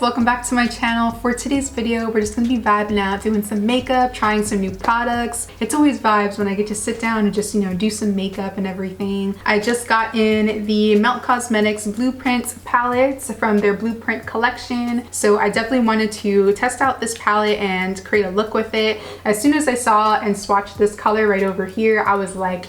welcome back to my channel. For today's video, we're just gonna be vibing out, doing some makeup, trying some new products. It's always vibes when I get to sit down and just, do some makeup and everything. I just got in the Melt Cosmetics Blueprint palettes from their Blueprint collection. So I definitely wanted to test out this palette and create a look with it. As soon as I saw and swatched this color right over here, I was like,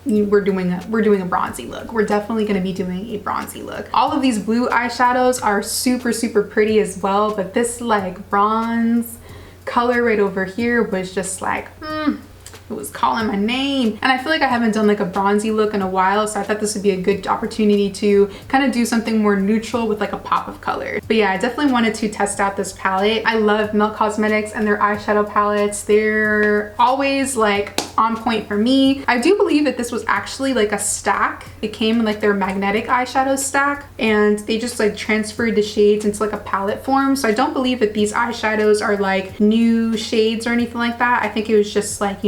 we're doing a bronzy look. We're definitely going to be doing a bronzy look. All of these blue eyeshadows are super pretty as well, but this like bronze color right over here was just like it was calling my name. And I feel like I haven't done like a bronzy look in a while, so I thought this would be a good opportunity to kind of do something more neutral with like a pop of color. But yeah, I definitely wanted to test out this palette. I love Melt Cosmetics and their eyeshadow palettes. They're always like on point for me. I do believe that this was actually like a stack. It came in like their magnetic eyeshadow stack, and they just like transferred the shades into like a palette form. So I don't believe that these eyeshadows are like new shades or anything like that. I think it was just like,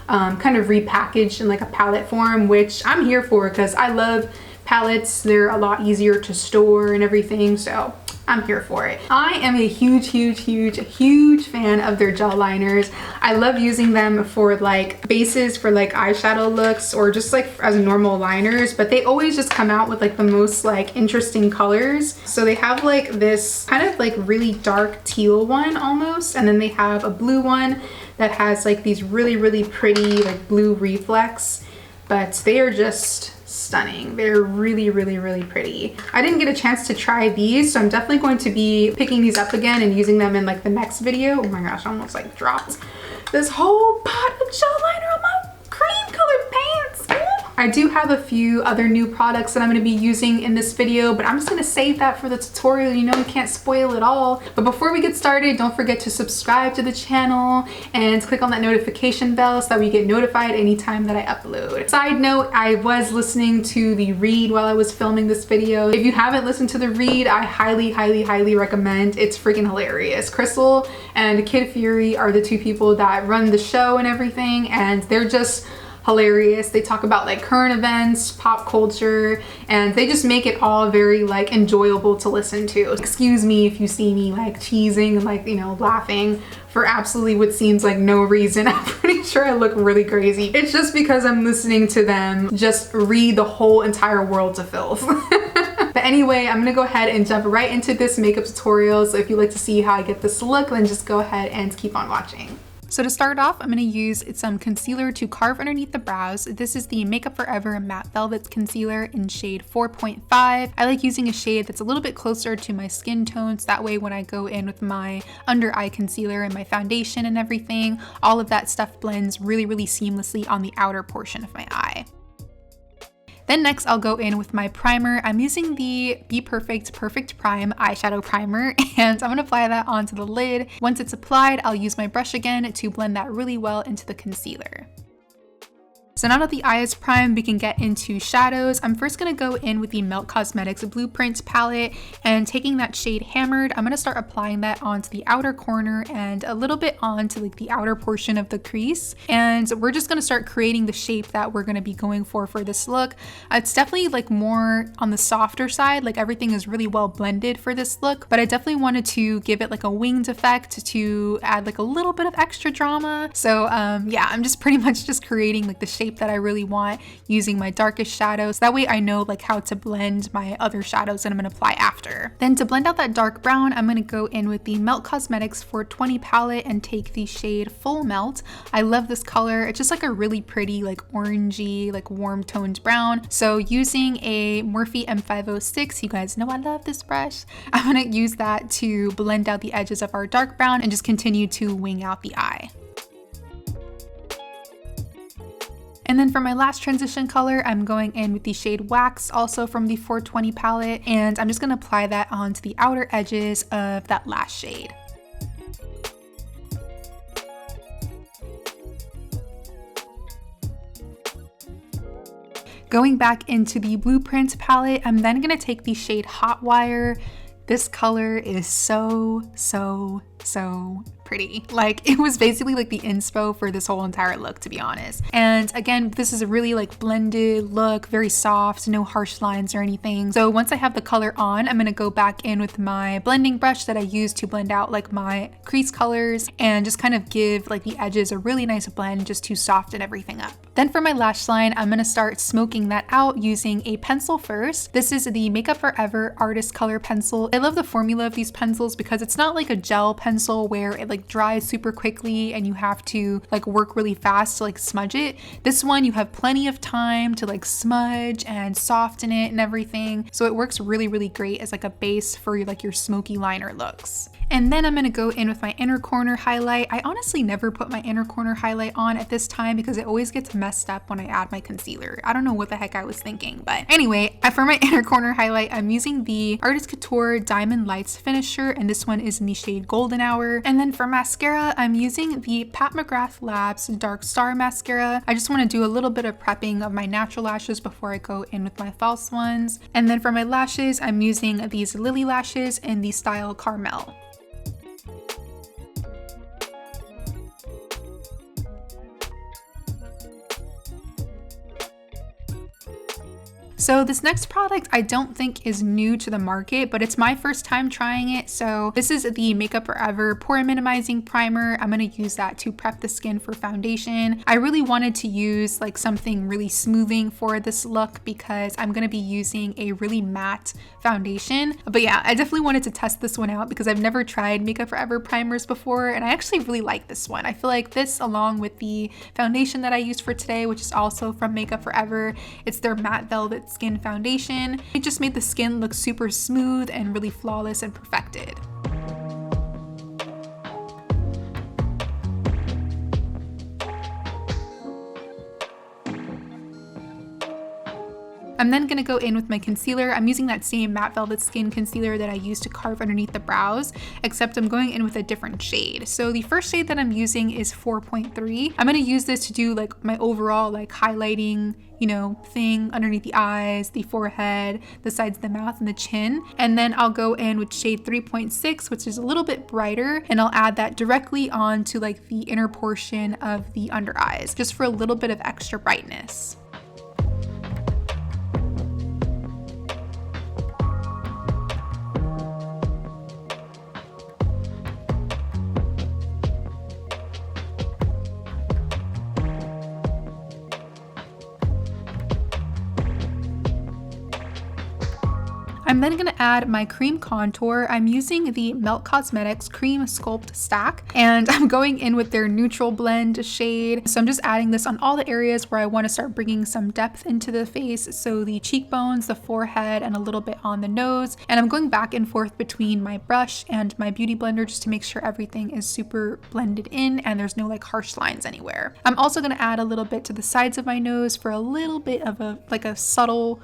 kind of repackaged in like a palette form, which I'm here for because I love palettes. They're a lot easier to store and everything, so I'm here for it. I am a huge fan of their gel liners. I love using them for like bases for like eyeshadow looks or just like as normal liners, but they always just come out with like the most like interesting colors. So they have like this kind of like really dark teal one almost, and then they have a blue one that has like these really pretty like blue reflex, but they are just stunning. They're really pretty. I didn't get a chance to try these, so I'm definitely going to be picking these up again and using them in like the next video. Oh my gosh, I almost like dropped this whole pot of gel liner on my cream colored pants. Ooh. I do have a few other new products that I'm going to be using in this video, but I'm just going to save that for the tutorial. You can't spoil it all. But before we get started, don't forget to subscribe to the channel and click on that notification bell so that we get notified anytime that I upload. Side note, I was listening to the read while I was filming this video. If you haven't listened to the read, I highly recommend. It's freaking hilarious. Crystal and Kid Fury are the two people that run the show and everything, and they're just hilarious. They talk about like current events, pop culture, and they just make it all very like enjoyable to listen to. Excuse me if you see me like cheesing and like, laughing for absolutely what seems like no reason. I'm pretty sure I look really crazy. It's just because I'm listening to them just read the whole entire world to filth. But anyway, I'm gonna go ahead and jump right into this makeup tutorial. So if you'd like to see how I get this look, then just go ahead and keep on watching. So to start off, I'm going to use some concealer to carve underneath the brows. This is the Makeup Forever Matte Velvet Concealer in shade 4.5. I like using a shade that's a little bit closer to my skin tones. That way when I go in with my under eye concealer and my foundation and everything, all of that stuff blends really seamlessly on the outer portion of my eye. Then next I'll go in with my primer. I'm using the Be Perfect Perfect Prime eyeshadow primer, and I'm gonna apply that onto the lid. Once it's applied, I'll use my brush again to blend that really well into the concealer. So now that the eye is primed, we can get into shadows. I'm first going to go in with the Melt Cosmetics Blueprint palette, and taking that shade Hammered, I'm going to start applying that onto the outer corner and a little bit onto like the outer portion of the crease. And we're just going to start creating the shape that we're going to be going for this look. It's definitely like more on the softer side, like everything is really well blended for this look, but I definitely wanted to give it like a winged effect to add like a little bit of extra drama. So yeah, I'm just pretty much just creating like the shape that I really want using my darkest shadows. That way I know like how to blend my other shadows that I'm going to apply after. Then to blend out that dark brown, I'm going to go in with the Melt Cosmetics 420 palette and take the shade Full Melt. I love this color. It's just like a really pretty like orangey like warm toned brown. So using a Morphe M506, you guys know I love this brush, I'm going to use that to blend out the edges of our dark brown and just continue to wing out the eye. And then for my last transition color, I'm going in with the shade Wax, also from the 420 palette, and I'm just going to apply that onto the outer edges of that last shade. Going back into the Blueprint palette, I'm then going to take the shade Hot Wire. This color is so pretty. pretty. Like, it was basically like the inspo for this whole entire look, to be honest. And again, this is a really like blended look, very soft, no harsh lines or anything. So once I have the color on, I'm gonna go back in with my blending brush that I use to blend out like my crease colors and just kind of give like the edges a really nice blend just to soften everything up. Then for my lash line, I'm gonna start smoking that out using a pencil first. This is the Makeup Forever Artist Color Pencil. I love the formula of these pencils because it's not like a gel pencil where it like dries super quickly and you have to like work really fast to like smudge it. This one, you have plenty of time to like smudge and soften it and everything. So it works really, really great as like a base for like your smoky liner looks. And then I'm gonna go in with my inner corner highlight. I honestly never put my inner corner highlight on at this time because it always gets messed up when I add my concealer. I don't know what the heck I was thinking, but anyway, for my inner corner highlight, I'm using the Artist Couture Diamond Lights Finisher, and this one is in the shade Golden Hour. And then for mascara, I'm using the Pat McGrath Labs Dark Star Mascara. I just wanna do a little bit of prepping of my natural lashes before I go in with my false ones. And then for my lashes, I'm using these Lily lashes in the style Carmel. So this next product I don't think is new to the market, but it's my first time trying it. So this is the Makeup Forever Pore Minimizing Primer. I'm gonna use that to prep the skin for foundation. I really wanted to use like something really smoothing for this look because I'm gonna be using a really matte foundation. But yeah, I definitely wanted to test this one out because I've never tried Makeup Forever primers before, and I actually really like this one. I feel like this, along with the foundation that I used for today, which is also from Makeup Forever, it's their Matte Velvet Skin Foundation. It just made the skin look super smooth and really flawless and perfected. I'm then gonna go in with my concealer. I'm using that same Matte Velvet Skin concealer that I used to carve underneath the brows, except I'm going in with a different shade. So the first shade that I'm using is 4.3. I'm gonna use this to do like my overall like highlighting, you know, thing underneath the eyes, the forehead, the sides of the mouth, and the chin. And then I'll go in with shade 3.6, which is a little bit brighter, and I'll add that directly onto like the inner portion of the under eyes, just for a little bit of extra brightness. I'm then gonna add my cream contour. I'm using the Melt Cosmetics Cream Sculpt Stack, and I'm going in with their neutral blend shade. So I'm just adding this on all the areas where I wanna start bringing some depth into the face. So the cheekbones, the forehead, and a little bit on the nose. And I'm going back and forth between my brush and my beauty blender just to make sure everything is super blended in and there's no like harsh lines anywhere. I'm also gonna add a little bit to the sides of my nose for a little bit of a subtle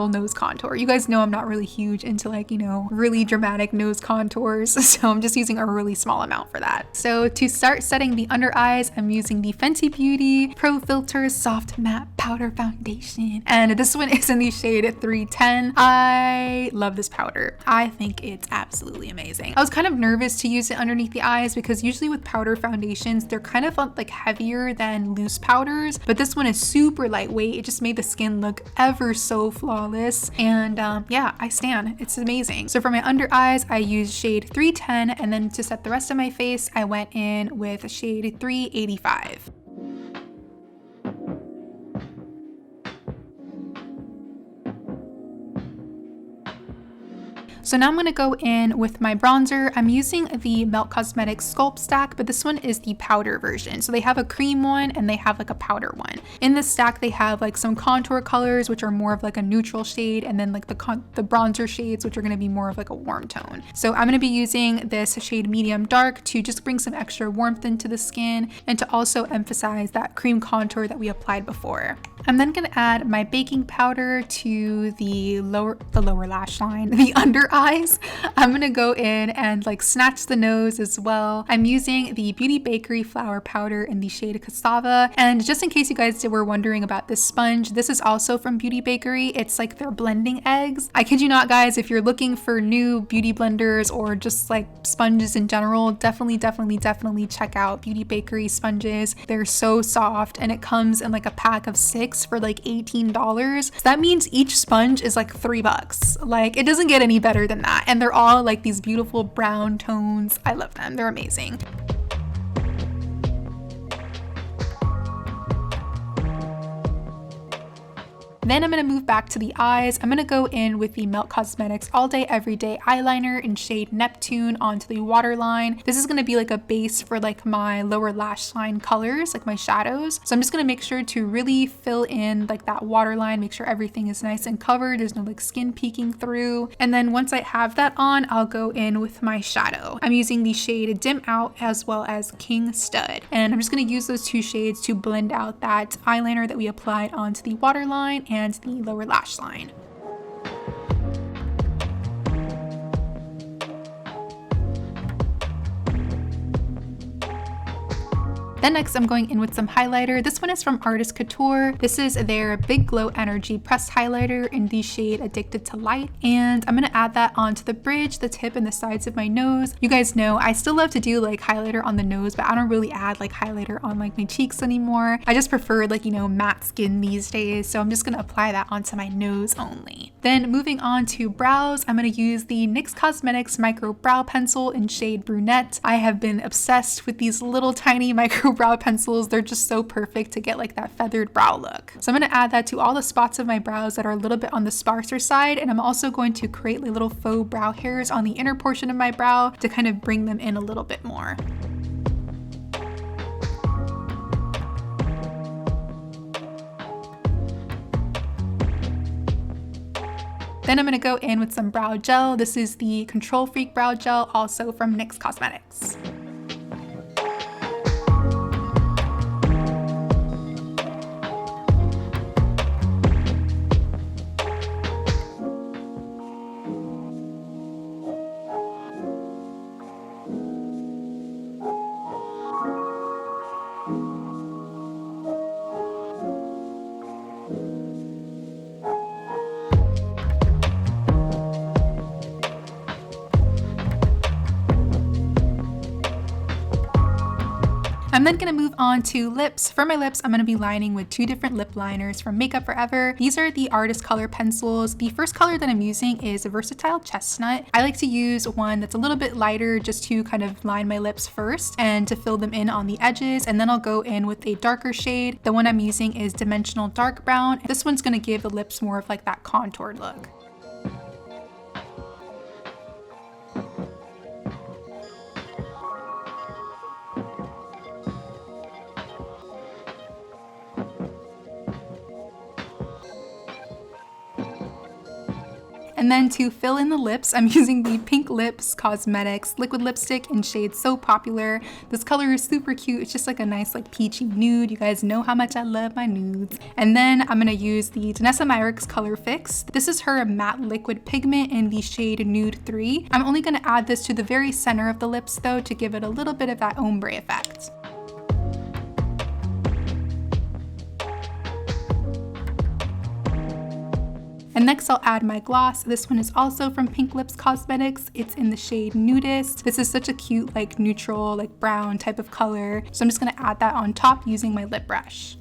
nose contour. You guys know I'm not really huge into like, you know, really dramatic nose contours, so I'm just using a really small amount for that. So to start setting the under eyes, I'm using the Fenty Beauty Pro Filter Soft Matte Powder Foundation, and this one is in the shade 310. I love this powder. I think it's absolutely amazing. I was kind of nervous to use it underneath the eyes because usually with powder foundations, they're kind of like heavier than loose powders, but this one is super lightweight. It just made the skin look ever so flawless, and yeah, I stand. It's amazing. So for my under eyes, I used shade 310, and then to set the rest of my face, I went in with shade 385. So now I'm gonna go in with my bronzer. I'm using the Melt Cosmetics Sculpt Stack, but this one is the powder version. So they have a cream one and they have like a powder one. In this stack, they have like some contour colors, which are more of like a neutral shade, and then like the bronzer shades, which are gonna be more of like a warm tone. So I'm gonna be using this shade Medium Dark to just bring some extra warmth into the skin and to also emphasize that cream contour that we applied before. I'm then gonna add my baking powder to the lower lash line, the under eye. eyes, I'm gonna go in and like snatch the nose as well. I'm using the Beauty Bakerie flour powder in the shade Cassava. And just in case you guys were wondering about this sponge, this is also from Beauty Bakerie. It's like they're blending eggs. I kid you not, guys, if you're looking for new beauty blenders or just like sponges in general, definitely check out Beauty Bakerie sponges. They're so soft, and it comes in like a pack of 6 for like $18. So that means each sponge is like $3. Like, it doesn't get any better than that. And they're all like these beautiful brown tones. I love them. They're amazing. Then I'm going to move back to the eyes. I'm going to go in with the Melt Cosmetics All Day Everyday eyeliner in shade Neptune onto the waterline. This is going to be like a base for like my lower lash line colors, like my shadows. So I'm just going to make sure to really fill in like that waterline, make sure everything is nice and covered. There's no like skin peeking through. And then once I have that on, I'll go in with my shadow. I'm using the shade Dim Out as well as King Stud. And I'm just going to use those two shades to blend out that eyeliner that we applied onto the waterline and the lower lash line. Then next I'm going in with some highlighter. This one is from Artist Couture. This is their Big Glow Energy Pressed Highlighter in the shade Addicted to Light. And I'm gonna add that onto the bridge, the tip, and the sides of my nose. You guys know I still love to do like highlighter on the nose, but I don't really add like highlighter on like my cheeks anymore. I just prefer like, you know, matte skin these days. So I'm just gonna apply that onto my nose only. Then moving on to brows, I'm gonna use the NYX Cosmetics Micro Brow Pencil in shade Brunette. I have been obsessed with these little tiny micro brow pencils. They're just so perfect to get like that feathered brow look. So I'm going to add that to all the spots of my brows that are a little bit on the sparser side, and I'm also going to create like little faux brow hairs on the inner portion of my brow to kind of bring them in a little bit more. Then I'm going to go in with some brow gel. This is the Control Freak Brow Gel, also from NYX Cosmetics. I'm then going to move on to lips. For my lips, I'm going to be lining with 2 different lip liners from Makeup Forever. These are the Artist Color pencils. The first color that I'm using is a Versatile Chestnut. I like to use one that's a little bit lighter just to kind of line my lips first and to fill them in on the edges, and then I'll go in with a darker shade. The one I'm using is Dimensional Dark Brown. This one's going to give the lips more of like that contoured look. And then to fill in the lips, I'm using the Pink Lips Cosmetics liquid lipstick in shade So Popular. This color is super cute. It's just like a nice like peachy nude. You guys know how much I love my nudes. And then I'm gonna use the Danessa Myricks Color Fix. This is her matte liquid pigment in the shade Nude 3. I'm only gonna add this to the very center of the lips though to give it a little bit of that ombre effect. And next I'll add my gloss. This one is also from Pink Lips Cosmetics. It's in the shade Nudist. This is such a cute like neutral like brown type of color. So I'm just gonna add that on top using my lip brush.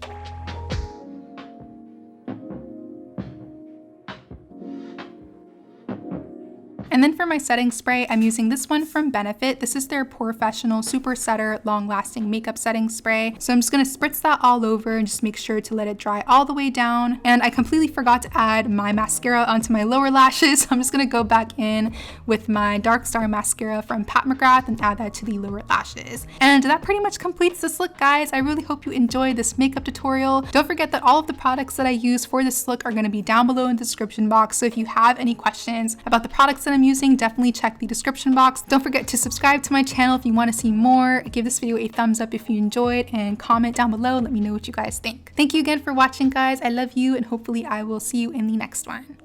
And then for my setting spray, I'm using this one from Benefit. This is their Professional Super Setter Long Lasting Makeup Setting Spray. So I'm just gonna spritz that all over and just make sure to let it dry all the way down. And I completely forgot to add my mascara onto my lower lashes. So I'm just gonna go back in with my Dark Star mascara from Pat McGrath and add that to the lower lashes. And that pretty much completes this look, guys. I really hope you enjoyed this makeup tutorial. Don't forget that all of the products that I use for this look are gonna be down below in the description box. So if you have any questions about the products that I'm using, definitely check the description box. Don't forget to subscribe to my channel if you want to see more. Give this video a thumbs up if you enjoyed, and comment down below. Let me know what you guys think. Thank you again for watching, guys. I love you, and hopefully I will see you in the next one.